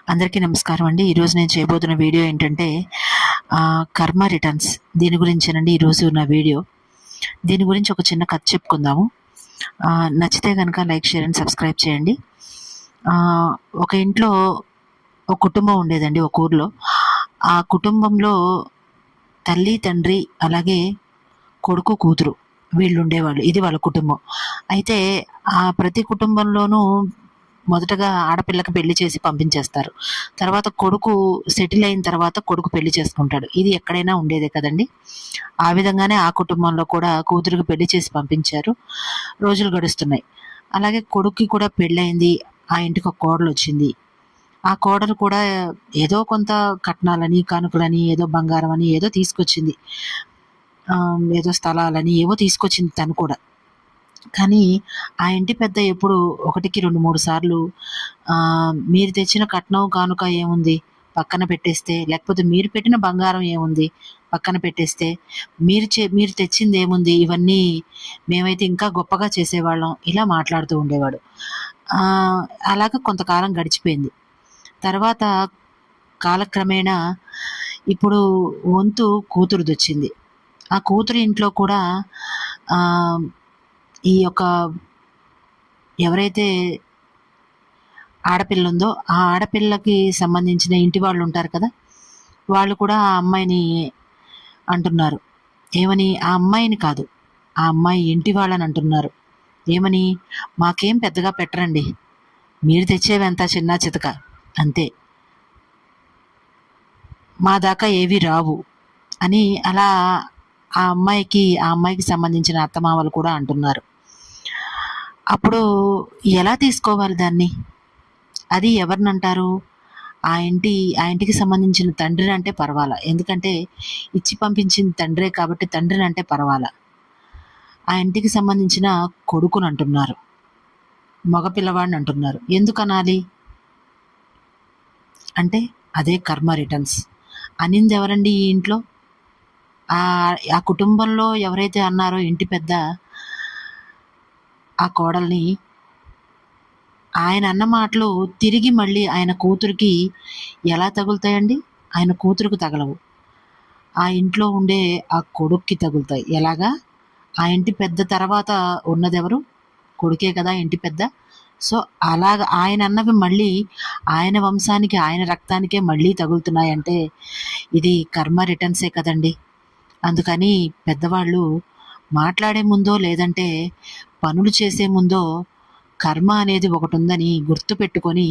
అందరికీ నమస్కారం అండి. ఈరోజు నేను చేయబోతున్న వీడియో ఏంటంటే కర్మ రిటర్న్స్ దీని గురించేనండి ఈరోజు నా వీడియో. దీని గురించి ఒక చిన్న కథ చెప్పుకుందాము. నచ్చితే గనక లైక్, షేర్ అండ్ సబ్స్క్రైబ్ చేయండి. ఒక ఇంట్లో ఒక కుటుంబం ఉండేదండి ఒక ఊర్లో. ఆ కుటుంబంలో తల్లి, తండ్రి అలాగే కొడుకు, కూతురు వీళ్ళుండేవాళ్ళు. ఇది వాళ్ళ కుటుంబం. అయితే ప్రతి కుటుంబంలోనూ మొదటగా ఆడపిల్లకి పెళ్లి చేసి పంపించేస్తారు. తర్వాత కొడుకు సెటిల్ అయిన తర్వాత కొడుకు పెళ్లి చేసుకుంటాడు. ఇది ఎక్కడైనా ఉండేదే కదండీ! ఆ విధంగానే ఆ కుటుంబంలో కూడా కూతురికి పెళ్లి చేసి పంపించారు. రోజులు గడుస్తున్నాయి. అలాగే కొడుక్కి కూడా పెళ్ళయింది. ఆ ఇంటికి ఒక కోడలొచ్చింది. ఆ కోడలు కూడా ఏదో కొంత కట్నాలని, కానుకలని, ఏదో బంగారం అని ఏదో తీసుకొచ్చింది. ఏదో స్థలాలని ఏవో తీసుకొచ్చింది తను కూడా. కానీ ఆ ఇంటి పెద్ద ఎప్పుడు ఒకటికి 2, 3 సార్లు మీరు తెచ్చిన కట్నం, కానుక ఏముంది పక్కన పెట్టేస్తే, లేకపోతే మీరు పెట్టిన బంగారం ఏముంది పక్కన పెట్టేస్తే, మీరు తెచ్చిందేముంది ఇవన్నీ మేమైతే ఇంకా గొప్పగా చేసేవాళ్ళం ఇలా మాట్లాడుతూ ఉండేవాడు. అలాగా కొంతకాలం గడిచిపోయింది. తర్వాత కాలక్రమేణా ఇప్పుడు వంతు కూతురిదొచ్చింది. ఆ కూతురి ఇంట్లో కూడా ఆహ్, ఈ యొక్క ఎవరైతే ఆడపిల్ల ఉందో, ఆ ఆడపిల్లకి సంబంధించిన ఇంటి వాళ్ళుంటారు కదా! వాళ్ళు కూడా ఆ అమ్మాయిని అంటున్నారు. ఏమని? ఆ అమ్మాయిని కాదు. ఆ అమ్మాయి ఇంటి వాళ్ళని అంటున్నారు. ఏమని? "మాకేం పెద్దగా పెట్టరండి. మీరు తెచ్చేవెంత చిన్నా చితక అంతే. మా దాకా ఏవి రావు" అని అలా ఆ అమ్మాయికి సంబంధించిన అత్తమామలు కూడా అంటున్నారు. అప్పుడు ఎలా తీసుకోవాలి దాన్ని? అది ఎవరినంటారు? ఆ ఇంటికి సంబంధించిన తండ్రినంటే పర్వాలా. ఎందుకంటే ఇచ్చి పంపించింది తండ్రే కాబట్టి తండ్రినంటే పర్వాలా. ఆ ఇంటికి సంబంధించిన కొడుకునంటున్నారు. మగ పిల్లవాడినంటున్నారు. ఎందుకనాలి? అంటే అదే కర్మ రిటర్న్స్. అనిందెవరండి ఈ ఇంట్లో? ఆ కుటుంబంలో ఎవరైతే అన్నారో ఇంటి పెద్ద ఆ కోడల్ని, ఆయన అన్న మాటలు తిరిగి మళ్ళీ ఆయన కూతురికి ఎలా తగులుతాయండి? ఆయన కూతురికి తగలవు. ఆ ఇంట్లో ఉండే ఆ కొడుక్కి తగులుతాయి. ఎలాగా? ఆ ఇంటి పెద్ద తర్వాత ఉన్నదెవరు? కొడుకే కదా ఇంటి పెద్ద. సో, అలాగ ఆయనన్నవి మళ్ళీ ఆయన వంశానికి, ఆయన రక్తానికే మళ్ళీ తగులుతున్నాయంటే ఇది కర్మ రిటర్న్సే కదండీ! అందుకని పెద్దవాళ్ళు మాట్లాడే ముందో, లేదంటే పనులు చేసే ముందో కర్మ అనేది ఒకటుందని గుర్తుపెట్టుకొని